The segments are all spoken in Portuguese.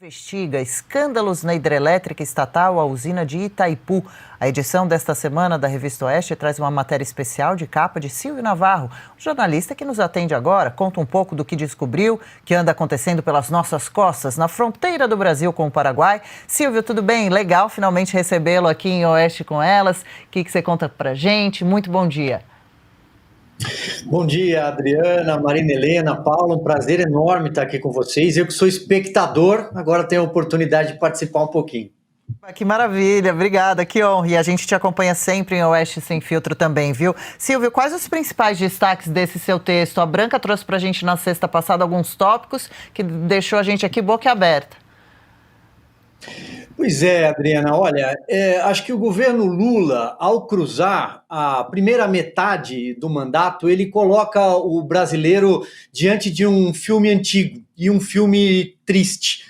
Investiga escândalos na hidrelétrica estatal, a usina de Itaipu. A edição desta semana da Revista Oeste traz uma matéria especial de capa de Silvio Navarro, o jornalista que nos atende agora. Conta um pouco do que descobriu, que anda acontecendo pelas nossas costas, na fronteira do Brasil com o Paraguai. Silvio, tudo bem? Legal finalmente recebê-lo aqui em Oeste com Elas. O que você conta pra gente? Muito bom dia. Bom dia, Adriana, Marina Helena, Paulo, um prazer enorme estar aqui com vocês. Eu que sou espectador, agora tenho a oportunidade de participar um pouquinho. Que maravilha, obrigada, que honra. E a gente te acompanha sempre em Oeste Sem Filtro também, viu? Silvio, quais os principais destaques desse seu texto? A Branca trouxe pra gente na sexta passada alguns tópicos que deixou a gente aqui boca aberta. Pois é, Adriana, olha, acho que o governo Lula, ao cruzar a primeira metade do mandato, ele coloca o brasileiro diante de um filme antigo e um filme triste.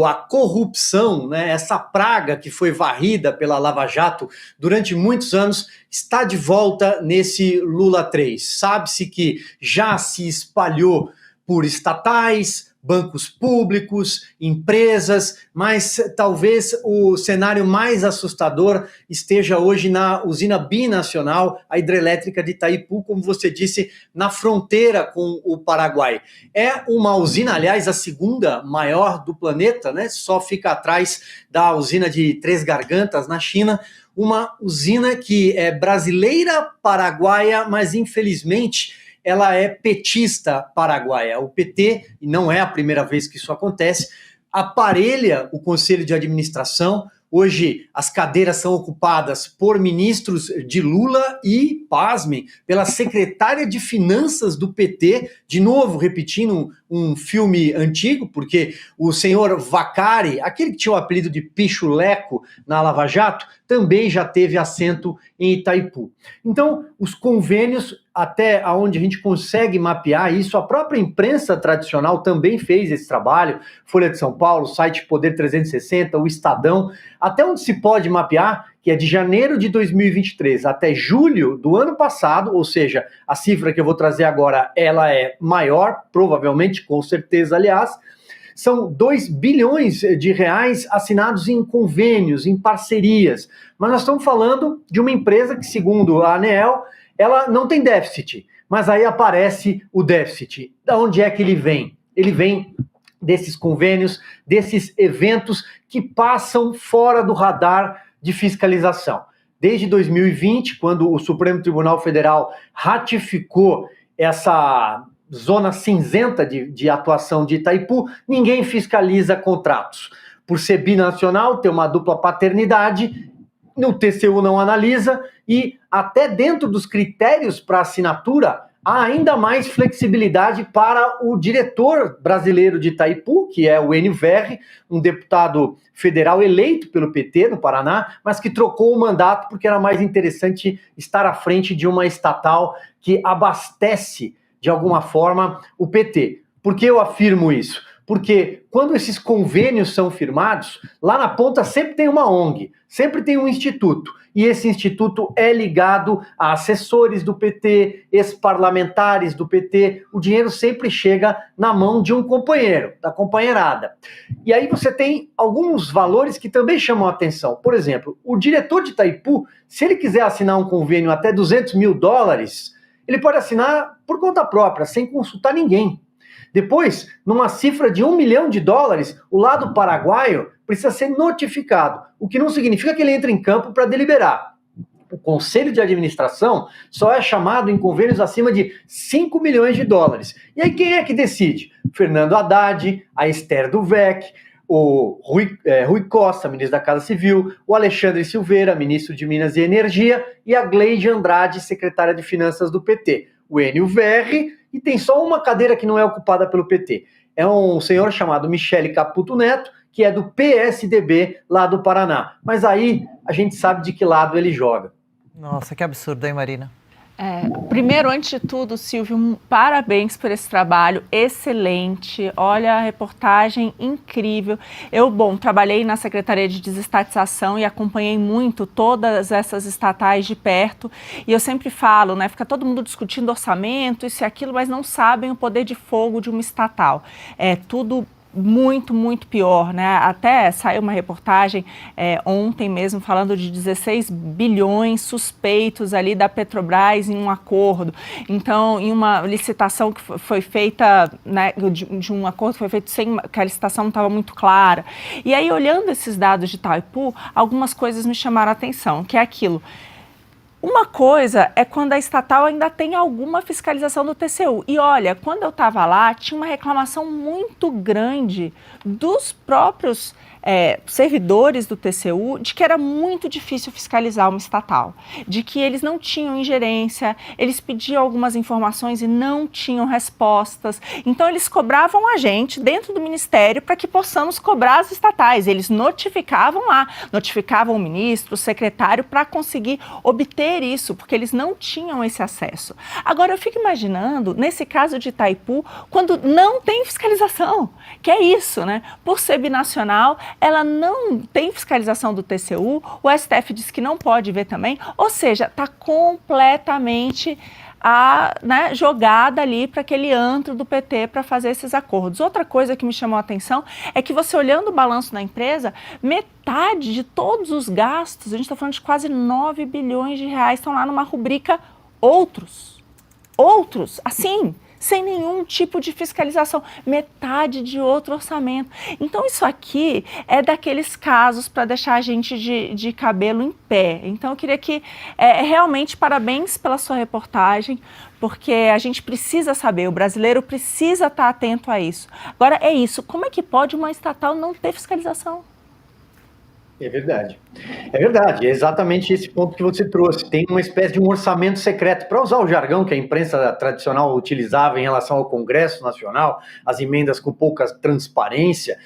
A corrupção, né, essa praga que foi varrida pela Lava Jato durante muitos anos, está de volta nesse Lula 3. Sabe-se que já se espalhou por estatais, bancos públicos, empresas, mas talvez o cenário mais assustador esteja hoje na usina binacional, a hidrelétrica de Itaipu, como você disse, na fronteira com o Paraguai. É uma usina, aliás, a segunda maior do planeta, né? Só fica atrás da usina de Três Gargantas, na China, uma usina que é brasileira, paraguaia, mas infelizmente ela é petista paraguaia. O PT, e não é a primeira vez que isso acontece, aparelha o Conselho de Administração. Hoje, as cadeiras são ocupadas por ministros de Lula e, pasmem, pela secretária de Finanças do PT, de novo repetindo um filme antigo, porque o senhor Vacari, aquele que tinha o apelido de Pichuleco na Lava Jato, também já teve assento em Itaipu. Então, os convênios, até onde a gente consegue mapear isso, a própria imprensa tradicional também fez esse trabalho, Folha de São Paulo, site Poder 360, o Estadão, até onde se pode mapear, que é de janeiro de 2023 até julho do ano passado, ou seja, a cifra que eu vou trazer agora, ela é maior, provavelmente, com certeza, aliás, são 2 bilhões de reais assinados em convênios, em parcerias. Mas nós estamos falando de uma empresa que, segundo a ANEEL, ela não tem déficit. Mas aí aparece o déficit. Da onde é que ele vem? Ele vem desses convênios, desses eventos que passam fora do radar de fiscalização. Desde 2020, quando o Supremo Tribunal Federal ratificou essa zona cinzenta de atuação de Itaipu, ninguém fiscaliza contratos. Por ser binacional, ter uma dupla paternidade, o TCU não analisa e até dentro dos critérios para assinatura, há ainda mais flexibilidade para o diretor brasileiro de Itaipu, que é o Enio Verri, um deputado federal eleito pelo PT no Paraná, mas que trocou o mandato porque era mais interessante estar à frente de uma estatal que abastece de alguma forma, o PT. Por que eu afirmo isso? Porque quando esses convênios são firmados, lá na ponta sempre tem uma ONG, sempre tem um instituto, e esse instituto é ligado a assessores do PT, ex-parlamentares do PT, o dinheiro sempre chega na mão de um companheiro, da companheirada. E aí você tem alguns valores que também chamam a atenção. Por exemplo, o diretor de Itaipu, se ele quiser assinar um convênio até $200 mil, ele pode assinar por conta própria, sem consultar ninguém. Depois, numa cifra de $1 milhão, o lado paraguaio precisa ser notificado, o que não significa que ele entre em campo para deliberar. O Conselho de Administração só é chamado em convênios acima de $5 milhões. E aí quem é que decide? Fernando Haddad, a Esther Duvec, o Rui Costa, ministro da Casa Civil, o Alexandre Silveira, ministro de Minas e Energia, e a Gleide Andrade, secretária de Finanças do PT. O Enio Verri, e tem só uma cadeira que não é ocupada pelo PT. É um senhor chamado Michele Caputo Neto, que é do PSDB lá do Paraná. Mas aí a gente sabe de que lado ele joga. Nossa, que absurdo, hein, Marina? Primeiro, antes de tudo, Silvio, parabéns por esse trabalho excelente. Olha, a reportagem incrível. Eu, trabalhei na Secretaria de Desestatização e acompanhei muito todas essas estatais de perto. E eu sempre falo, né, fica todo mundo discutindo orçamento, isso e aquilo, mas não sabem o poder de fogo de uma estatal. É tudo muito, muito pior, né? Até saiu uma reportagem ontem mesmo falando de 16 bilhões suspeitos ali da Petrobras em um acordo. Então, em uma licitação que foi feita, né, de um acordo que foi feito sem que a licitação não estava muito clara. E aí, olhando esses dados de Itaipu, algumas coisas me chamaram a atenção, que é aquilo. Uma coisa é quando a estatal ainda tem alguma fiscalização do TCU. E olha, quando eu estava lá, tinha uma reclamação muito grande dos próprios servidores do TCU de que era muito difícil fiscalizar uma estatal, de que eles não tinham ingerência, eles pediam algumas informações e não tinham respostas. Então, eles cobravam a gente dentro do Ministério para que possamos cobrar as estatais. Eles notificavam lá, notificavam o ministro, o secretário, para conseguir obter isso, porque eles não tinham esse acesso. Agora, eu fico imaginando, nesse caso de Itaipu, quando não tem fiscalização, que é isso, né? Por ser binacional, ela não tem fiscalização do TCU, o STF diz que não pode ver também, ou seja, está completamente jogada ali para aquele antro do PT para fazer esses acordos. Outra coisa que me chamou a atenção é que você olhando o balanço da empresa, metade de todos os gastos, a gente está falando de quase 9 bilhões de reais, estão lá numa rubrica outros, assim, sem nenhum tipo de fiscalização, metade de outro orçamento. Então, isso aqui é daqueles casos para deixar a gente de cabelo em pé. Então, eu queria que, realmente, parabéns pela sua reportagem, porque a gente precisa saber, o brasileiro precisa estar atento a isso. Agora, é isso, como é que pode uma estatal não ter fiscalização? É verdade. É verdade, é exatamente esse ponto que você trouxe. Tem uma espécie de um orçamento secreto, para usar o jargão que a imprensa tradicional utilizava em relação ao Congresso Nacional, as emendas com pouca transparência.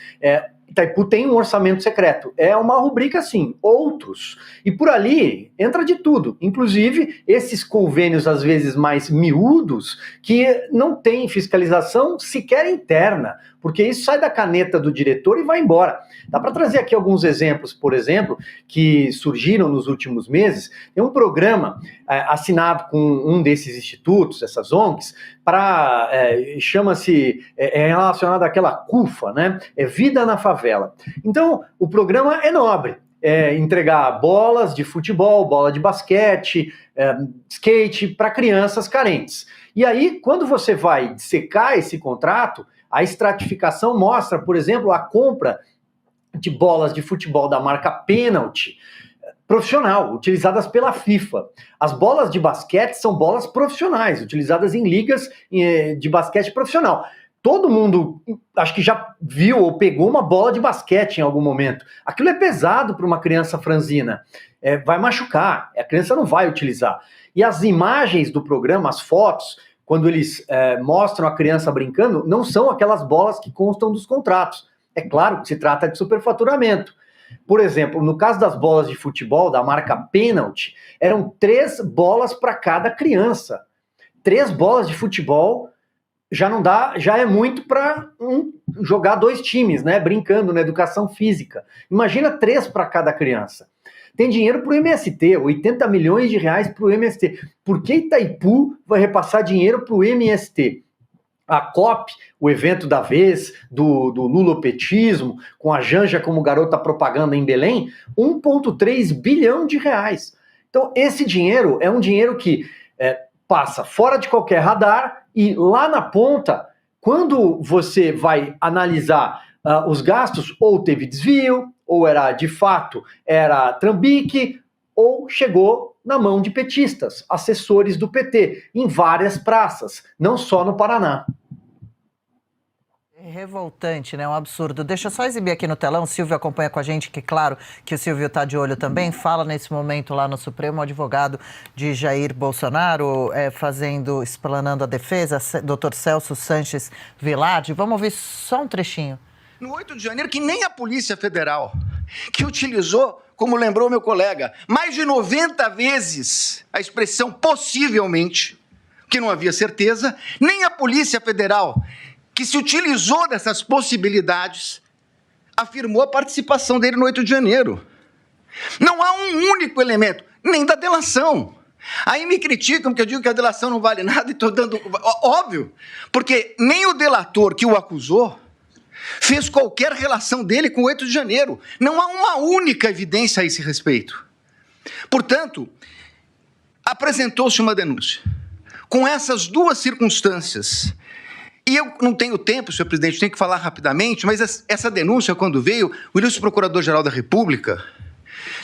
Itaipu tem um orçamento secreto. É uma rubrica assim, outros. E por ali entra de tudo, inclusive esses convênios às vezes mais miúdos que não têm fiscalização sequer interna, porque isso sai da caneta do diretor e vai embora. Dá para trazer aqui alguns exemplos, por exemplo, que surgiram nos últimos meses. Tem um programa assinado com um desses institutos, essas ONGs, chama-se, relacionado àquela CUFA, né? É Vida na Favela. Então, o programa é nobre. Entregar bolas de futebol, bola de basquete, skate para crianças carentes. E aí, quando você vai dissecar esse contrato, a estratificação mostra, por exemplo, a compra de bolas de futebol da marca Penalty, profissional, utilizadas pela FIFA. As bolas de basquete são bolas profissionais, utilizadas em ligas de basquete profissional. Todo mundo, acho que já viu ou pegou uma bola de basquete em algum momento. Aquilo é pesado para uma criança franzina. Vai machucar, a criança não vai utilizar. E as imagens do programa, as fotos, quando eles mostram a criança brincando, não são aquelas bolas que constam dos contratos. É claro que se trata de superfaturamento. Por exemplo, no caso das bolas de futebol da marca Penalty, eram 3 bolas para cada criança. 3 bolas de futebol já não dá, já é muito para jogar 2 times, né? Brincando na educação física. Imagina 3 para cada criança. Tem dinheiro para o MST, 80 milhões de reais para o MST. Por que Itaipu vai repassar dinheiro para o MST? A COP, o evento da vez do lulopetismo, com a Janja como garota propaganda em Belém, 1,3 bilhão de reais. Então, esse dinheiro é um dinheiro que passa fora de qualquer radar e lá na ponta, quando você vai analisar os gastos, ou teve desvio, ou de fato era trambique, ou chegou na mão de petistas, assessores do PT, em várias praças, não só no Paraná. É revoltante, né? Um absurdo. Deixa eu só exibir aqui no telão, o Silvio acompanha com a gente, que claro que o Silvio está de olho também, fala nesse momento lá no Supremo, o advogado de Jair Bolsonaro, explanando a defesa, Dr. Celso Sanches Vilardi. Vamos ouvir só um trechinho. No 8 de janeiro, que nem a Polícia Federal, que utilizou, como lembrou meu colega, mais de 90 vezes a expressão possivelmente, que não havia certeza, nem a Polícia Federal, que se utilizou dessas possibilidades, afirmou a participação dele no 8 de janeiro. Não há um único elemento, nem da delação. Aí me criticam porque eu digo que a delação não vale nada e estou dando... Óbvio, porque nem o delator que o acusou fez qualquer relação dele com o 8 de janeiro. Não há uma única evidência a esse respeito. Portanto, apresentou-se uma denúncia. Com essas duas circunstâncias, e eu não tenho tempo, senhor presidente, tenho que falar rapidamente, mas essa denúncia, quando veio, o ilustre Procurador-Geral da República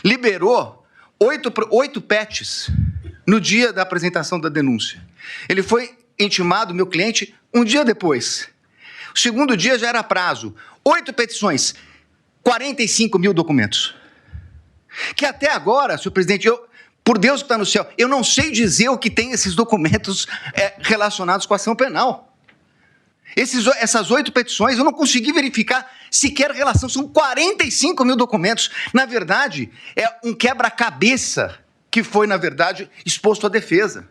liberou 8 PETs no dia da apresentação da denúncia. Ele foi intimado, meu cliente, um dia depois. O segundo dia já era prazo. 8 petições, 45 mil documentos. Que até agora, senhor presidente, por Deus que está no céu, eu não sei dizer o que tem esses documentos relacionados com a ação penal. Essas 8 petições, eu não consegui verificar sequer relação. São 45 mil documentos. Na verdade, é um quebra-cabeça que foi, na verdade, exposto à defesa.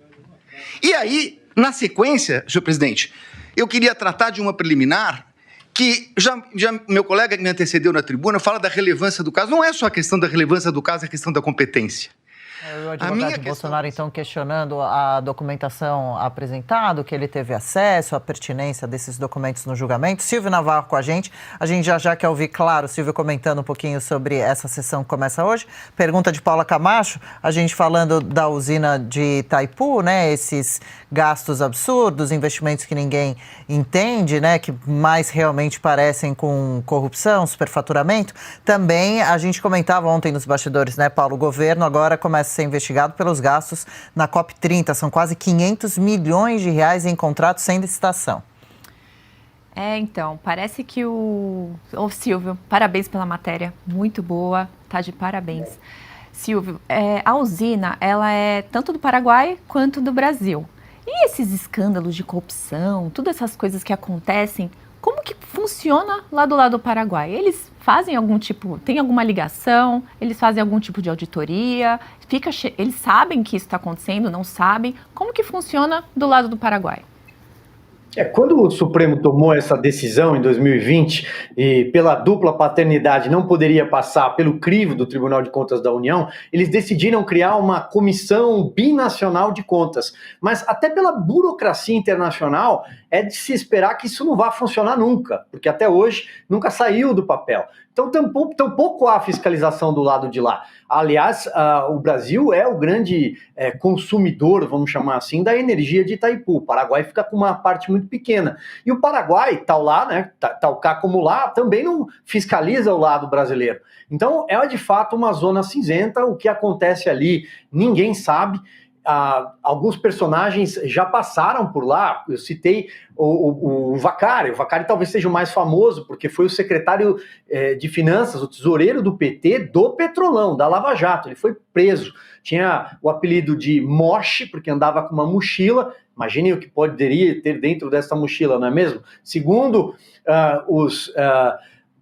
E aí, na sequência, senhor presidente, eu queria tratar de uma preliminar que já meu colega que me antecedeu na tribuna fala da relevância do caso. Não é só a questão da relevância do caso, é a questão da competência. O advogado Bolsonaro, então, questionando a documentação apresentada, que ele teve acesso, a pertinência desses documentos no julgamento. Silvio Navarro com a gente já quer ouvir, claro, Silvio comentando um pouquinho sobre essa sessão que começa hoje. Pergunta de Paula Camacho, a gente falando da usina de Itaipu, né, esses gastos absurdos, investimentos que ninguém entende, né, que mais realmente parecem com corrupção, superfaturamento. Também a gente comentava ontem nos bastidores, né, Paulo, o governo agora começa a ser investigado pelos gastos na COP30. São quase 500 milhões de reais em contratos sem licitação. Então, parece que o Silvio, parabéns pela matéria, muito boa, tá de parabéns. Silvio, a usina, ela é tanto do Paraguai quanto do Brasil. E esses escândalos de corrupção, todas essas coisas que acontecem, como que funciona lá do lado do Paraguai? Eles fazem tem alguma ligação? Eles fazem algum tipo de auditoria? Eles sabem que isso está acontecendo, não sabem? Como que funciona do lado do Paraguai? Quando o Supremo tomou essa decisão em 2020 e pela dupla paternidade não poderia passar pelo crivo do Tribunal de Contas da União, eles decidiram criar uma comissão binacional de contas. Mas até pela burocracia internacional é de se esperar que isso não vá funcionar nunca, porque até hoje nunca saiu do papel. Então, tampouco há fiscalização do lado de lá. Aliás, o Brasil é o grande consumidor, vamos chamar assim, da energia de Itaipu. O Paraguai fica com uma parte muito pequena. E o Paraguai, tal lá, né, tal cá como lá, também não fiscaliza o lado brasileiro. Então, é de fato uma zona cinzenta. O que acontece ali, ninguém sabe. Alguns personagens já passaram por lá. Eu citei o Vaccari. O Vaccari talvez seja o mais famoso, porque foi o secretário de Finanças, o tesoureiro do PT, do Petrolão, da Lava Jato. Ele foi preso. Tinha o apelido de Moche, porque andava com uma mochila. Imaginem o que poderia ter dentro dessa mochila, não é mesmo? Segundo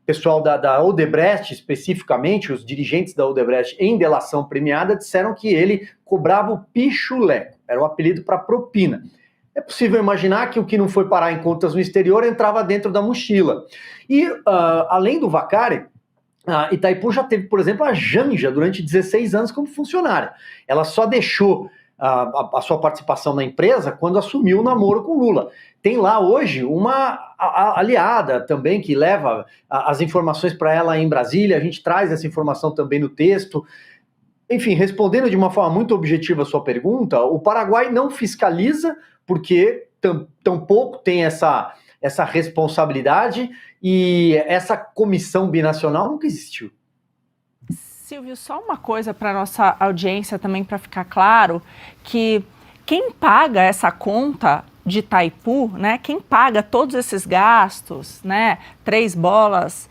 pessoal da Odebrecht, especificamente, os dirigentes da Odebrecht em delação premiada, disseram que ele cobrava o pichuleco, era o apelido para propina. É possível imaginar que o que não foi parar em contas no exterior entrava dentro da mochila. E, além do Vaccari, Itaipu já teve, por exemplo, a Janja durante 16 anos como funcionária. Ela só deixou a sua participação na empresa quando assumiu o namoro com Lula. Tem lá hoje uma aliada também que leva as informações para ela em Brasília. A gente traz essa informação também no texto. Enfim, respondendo de uma forma muito objetiva a sua pergunta, o Paraguai não fiscaliza porque tampouco tem essa responsabilidade e essa comissão binacional nunca existiu. Silvio, só uma coisa para a nossa audiência também, para ficar claro, que quem paga essa conta de Itaipu, né, quem paga todos esses gastos, né, 3 bolas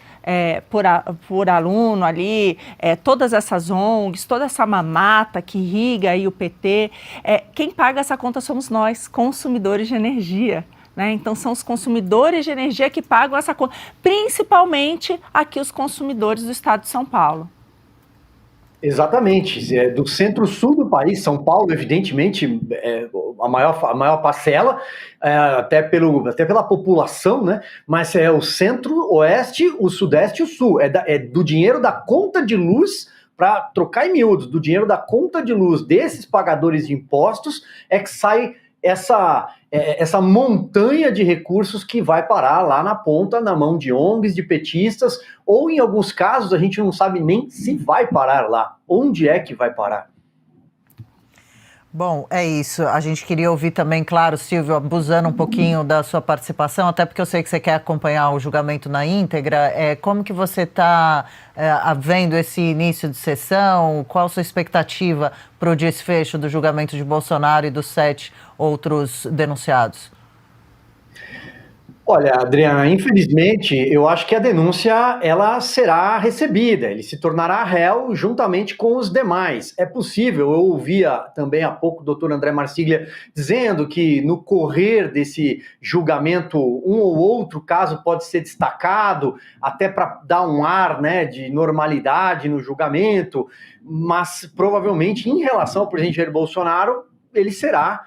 por aluno ali, todas essas ONGs, toda essa mamata que irriga aí o PT, quem paga essa conta somos nós, consumidores de energia. Né? Então, são os consumidores de energia que pagam essa conta, principalmente aqui os consumidores do estado de São Paulo. Exatamente, do centro-sul do país, São Paulo, evidentemente, a maior parcela, até pela população, né? Mas é o centro-oeste, o sudeste e o sul, é do dinheiro da conta de luz, para trocar em miúdos, do dinheiro da conta de luz desses pagadores de impostos, é que sai essa montanha de recursos que vai parar lá na ponta, na mão de ONGs, de petistas, ou em alguns casos a gente não sabe nem se vai parar lá, onde é que vai parar. Bom, é isso. A gente queria ouvir também, claro, Silvio, abusando um pouquinho da sua participação, até porque eu sei que você quer acompanhar o julgamento na íntegra. Como que você está vendo esse início de sessão? Qual a sua expectativa para o desfecho do julgamento de Bolsonaro e dos 7 outros denunciados? Olha, Adriana, infelizmente, eu acho que a denúncia ela será recebida, ele se tornará réu juntamente com os demais. É possível, eu ouvia também há pouco o doutor André Marsiglia dizendo que no correr desse julgamento, um ou outro caso pode ser destacado, até para dar um ar, né, de normalidade no julgamento, mas provavelmente em relação ao presidente Jair Bolsonaro, ele será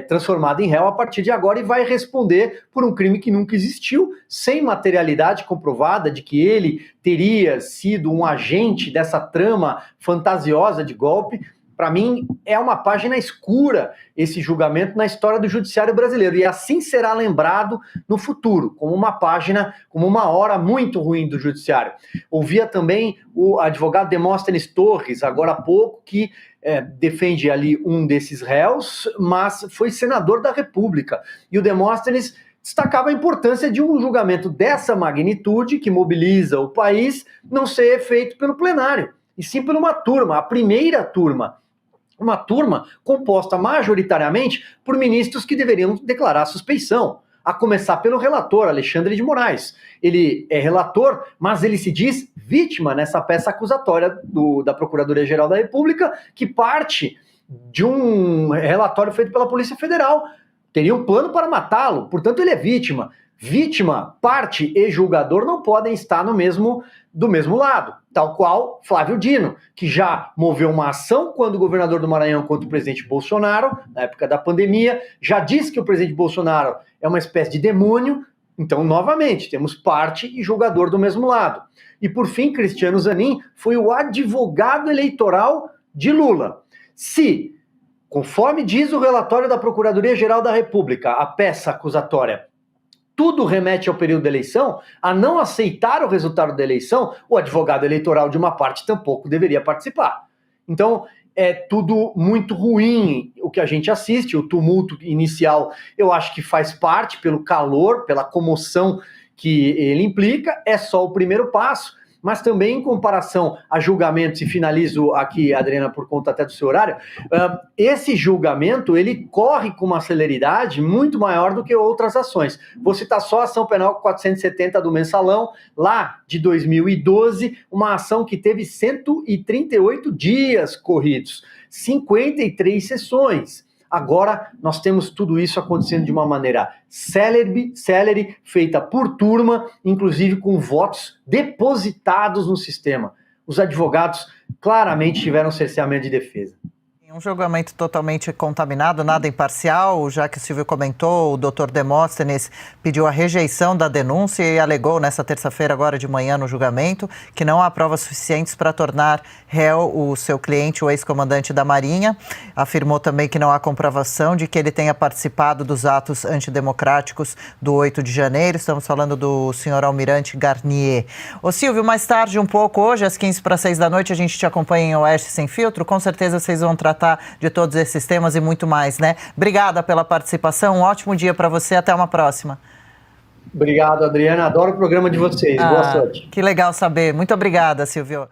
transformado em réu a partir de agora e vai responder por um crime que nunca existiu, sem materialidade comprovada de que ele teria sido um agente dessa trama fantasiosa de golpe. Para mim, é uma página escura esse julgamento na história do judiciário brasileiro, e assim será lembrado no futuro, como uma página, como uma hora muito ruim do judiciário. Ouvia também o advogado Demóstenes Torres, agora há pouco, que defende ali um desses réus, mas foi senador da República. E o Demóstenes destacava a importância de um julgamento dessa magnitude, que mobiliza o país, não ser feito pelo plenário, e sim por uma turma, a primeira turma. Uma turma composta majoritariamente por ministros que deveriam declarar suspeição, a começar pelo relator, Alexandre de Moraes. Ele é relator, mas ele se diz vítima nessa peça acusatória da Procuradoria-Geral da República, que parte de um relatório feito pela Polícia Federal. Teria um plano para matá-lo, portanto ele é vítima. Vítima, parte e julgador não podem estar do mesmo lado, tal qual Flávio Dino, que já moveu uma ação quando governador do Maranhão contra o presidente Bolsonaro, na época da pandemia, já disse que o presidente Bolsonaro é uma espécie de demônio. Então, novamente, temos parte e julgador do mesmo lado. E, por fim, Cristiano Zanin foi o advogado eleitoral de Lula. Se, conforme diz o relatório da Procuradoria-Geral da República, a peça acusatória, tudo remete ao período da eleição, a não aceitar o resultado da eleição, o advogado eleitoral de uma parte tampouco deveria participar. Então, é tudo muito ruim o que a gente assiste, o tumulto inicial eu acho que faz parte pelo calor, pela comoção que ele implica, é só o primeiro passo, mas também em comparação a julgamentos, e finalizo aqui, Adriana, por conta até do seu horário, esse julgamento, ele corre com uma celeridade muito maior do que outras ações. Vou citar só a ação penal 470 do Mensalão, lá de 2012, uma ação que teve 138 dias corridos, 53 sessões. Agora, nós temos tudo isso acontecendo de uma maneira célere, feita por turma, inclusive com votos depositados no sistema. Os advogados claramente tiveram cerceamento de defesa. Um julgamento totalmente contaminado, nada imparcial, já que o Silvio comentou, o doutor Demóstenes pediu a rejeição da denúncia e alegou nessa terça-feira, agora de manhã, no julgamento, que não há provas suficientes para tornar réu o seu cliente, o ex-comandante da Marinha. Afirmou também que não há comprovação de que ele tenha participado dos atos antidemocráticos do 8 de janeiro. Estamos falando do senhor Almirante Garnier. Ô Silvio, mais tarde um pouco, hoje às 15h45 da noite, a gente te acompanha em Oeste Sem Filtro. Com certeza vocês vão tratar de todos esses temas e muito mais, né? Obrigada pela participação, um ótimo dia para você, até uma próxima. Obrigado, Adriana, adoro o programa de vocês, boa sorte. Que legal saber, muito obrigada, Silvio.